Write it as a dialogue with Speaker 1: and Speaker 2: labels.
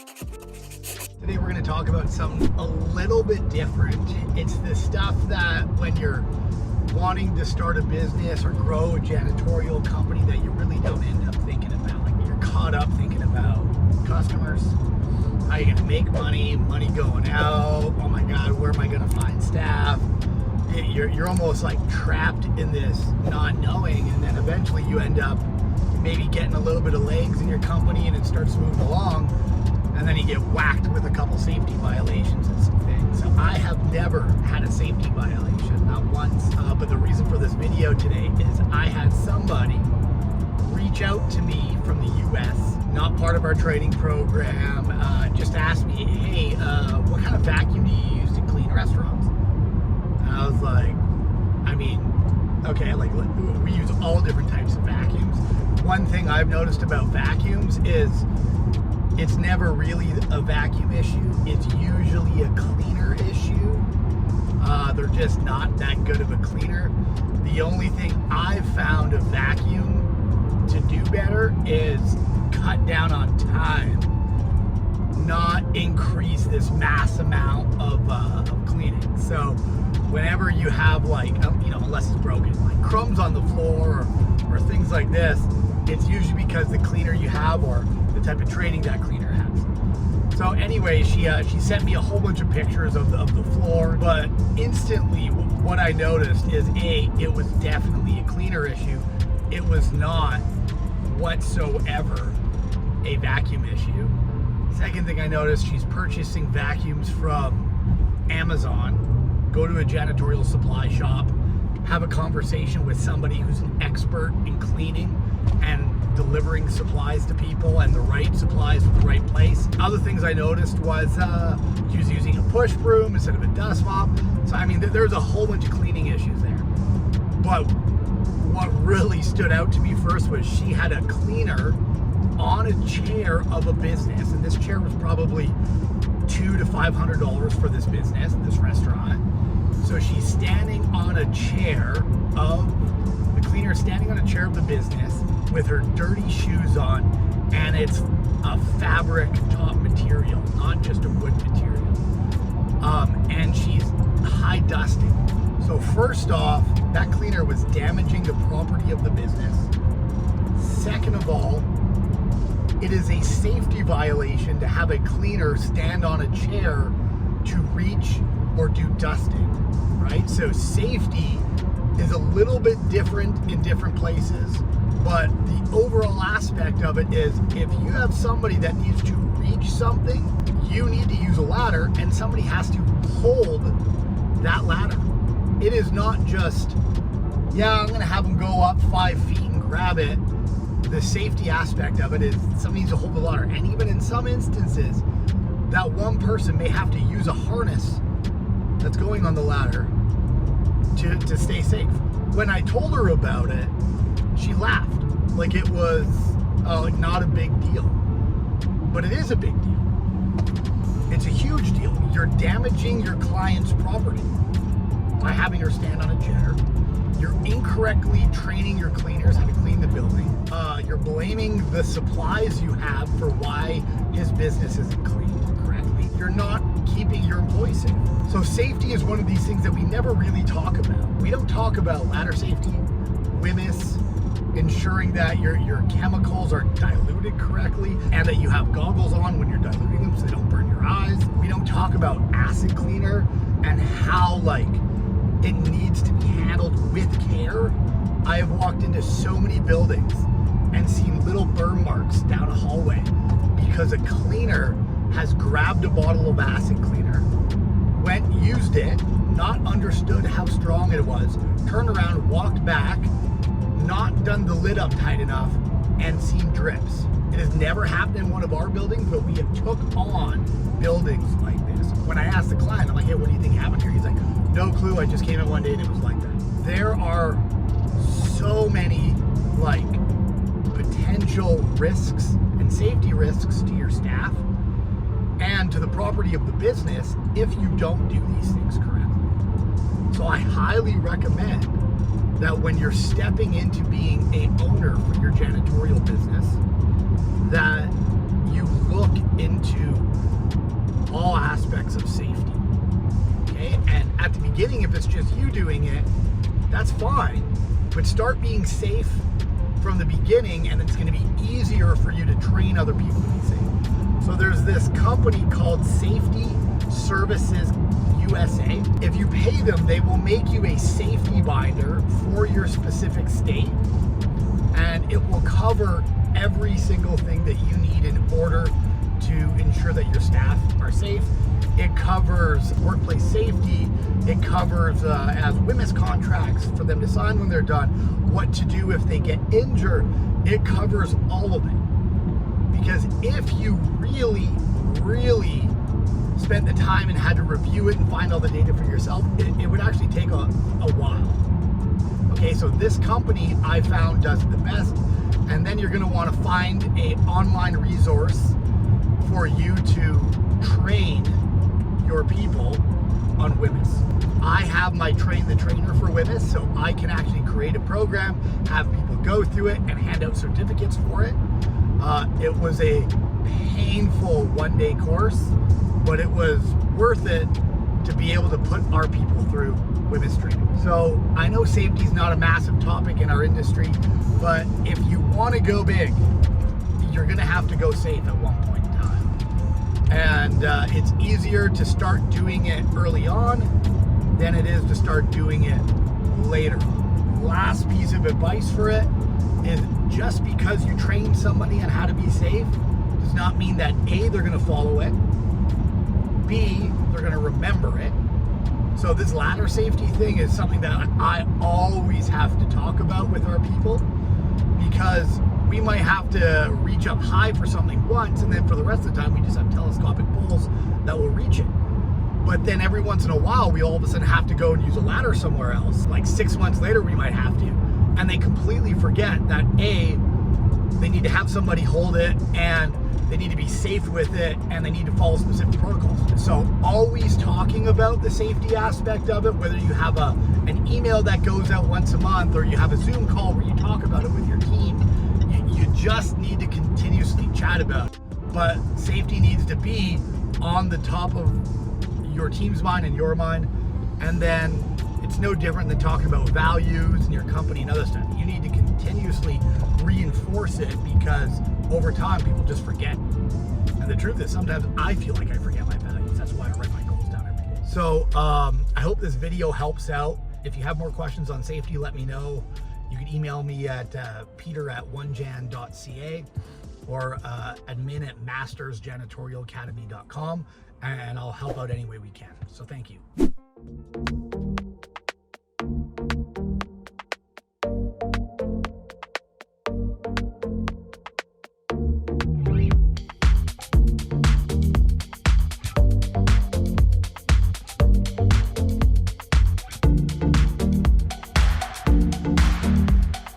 Speaker 1: Today we're going to talk about something a little bit different. It's the stuff that when you're wanting to start a business or grow a janitorial company that you really don't end up thinking about. Like you're caught up thinking about customers, how you're going to make money going out, oh my God, where am I going to find staff? You're almost like trapped in this not knowing, and then eventually you end up maybe getting a little bit of legs in your company and it starts moving along, and then you get whacked with a couple safety violations and some things. So I have never had a safety violation, not once, but the reason for this video today is I had somebody reach out to me from the US, not part of our training program, just asked me, hey, what kind of vacuum do you use to clean restaurants? And I was like, I mean, okay, like we use all different types of vacuums. One thing I've noticed about vacuums is it's never really a vacuum issue. It's usually a cleaner issue. They're just not that good of a cleaner. The only thing I've found a vacuum to do better is cut down on time, not increase this mass amount of cleaning. So whenever you have like, unless it's broken, like crumbs on the floor or things like this, it's usually because the cleaner you have or the type of training that cleaner has. So anyway, she sent me a whole bunch of pictures of the floor, but instantly what I noticed is it was definitely a cleaner issue. It was not whatsoever a vacuum issue. Second thing I noticed, she's purchasing vacuums from Amazon. Go to a janitorial supply shop, have a conversation with somebody who's an expert in cleaning and delivering supplies to people and the right supplies from the right place. Other things I noticed was she was using a push broom instead of a dust mop. So I mean, there's a whole bunch of cleaning issues there. But what really stood out to me first was she had a cleaner on a chair of a business, and this chair was probably $200 to $500 for this business, this restaurant. So she's standing on a chair of the cleaner, standing on a chair of the business with her dirty shoes on, and it's a fabric top material, not just a wood material. And she's high dusting. So first off, that cleaner was damaging the property of the business. Second of all, it is a safety violation to have a cleaner stand on a chair to reach or do dusting, right? So safety is a little bit different in different places, but the overall aspect of it is if you have somebody that needs to reach something, you need to use a ladder and somebody has to hold that ladder. It is not just, I'm gonna have them go up 5 feet and grab it. The safety aspect of it is somebody needs to hold the ladder. And even in some instances, that one person may have to use a harness that's going on the ladder to stay safe. When I told her about it, she laughed like it was like not a big deal. But it is a big deal. It's a huge deal. You're damaging your client's property by having her stand on a chair. You're incorrectly training your cleaners how to clean the building. You're blaming the supplies you have for why his business isn't cleaned correctly. You're not keeping your employees safe. So safety is one of these things that we never really talk about. We don't talk about ladder safety, WMIS, ensuring that your chemicals are diluted correctly and that you have goggles on when you're diluting them so they don't burn your eyes. We don't talk about acid cleaner and how it needs to be handled with care. I have walked into so many buildings and seen little burn marks down a hallway because a cleaner has grabbed a bottle of acid cleaner, used it, not understood how strong it was, turned around, walked back, not done the lid up tight enough, and seen drips. It has never happened in one of our buildings, but we have took on buildings like this. When I asked the client, I'm like, hey, what do you think happened here? He's like, no clue, I just came in one day and it was like that. There are so many potential risks and safety risks to your staff and to the property of the business if you don't do these things correctly. So I highly recommend that when you're stepping into being an owner for your janitorial business, that you look into just you doing it, that's fine. But start being safe from the beginning, and it's going to be easier for you to train other people to be safe. So there's this company called Safety Services USA. If you pay them, they will make you a safety binder for your specific state, and it will cover every single thing that you need in order to ensure that your staff are safe. It covers workplace safety. It covers as WMIS contracts for them to sign when they're done, what to do if they get injured. It covers all of it. Because if you really spent the time and had to review it and find all the data for yourself, it would actually take a while. Okay, so this company I found does it the best. And then you're going to want to find an online resource for you to train your people on WMIS. I have my Train the Trainer for WMIS, so I can actually create a program, have people go through it, and hand out certificates for it. It was a painful one-day course, but it was worth it to be able to put our people through WMIS training. So I know safety is not a massive topic in our industry, but if you want to go big, you're going to have to go safe at one point in time. And it's easier to start doing it early on than it is to start doing it later. Last piece of advice for it is, just because you train somebody on how to be safe does not mean that A, they're going to follow it, B, they're going to remember it. So this ladder safety thing is something that I always have to talk about with our people, because we might have to reach up high for something once, and then for the rest of the time we just have telescopic poles that will reach it. But then every once in a while we all of a sudden have to go and use a ladder somewhere else. Like 6 months later we might have to. And they completely forget that A, they need to have somebody hold it, and they need to be safe with it, and they need to follow specific protocols. So always talking about the safety aspect of it, whether you have an email that goes out once a month, or you have a Zoom call where you talk about it with your team, you just need to continuously chat about it. But safety needs to be on the top of your team's mind and your mind. And then it's no different than talking about values in your company and other stuff. You need to continuously reinforce it, because over time people just forget. And the truth is, sometimes I feel like I forget my values. That's why I write my goals down every day. So I hope this video helps out. If you have more questions on safety, let me know. You can email me at peter@onejan.ca or admin@mastersjanitorialacademy.com, and I'll help out any way we can. So thank you.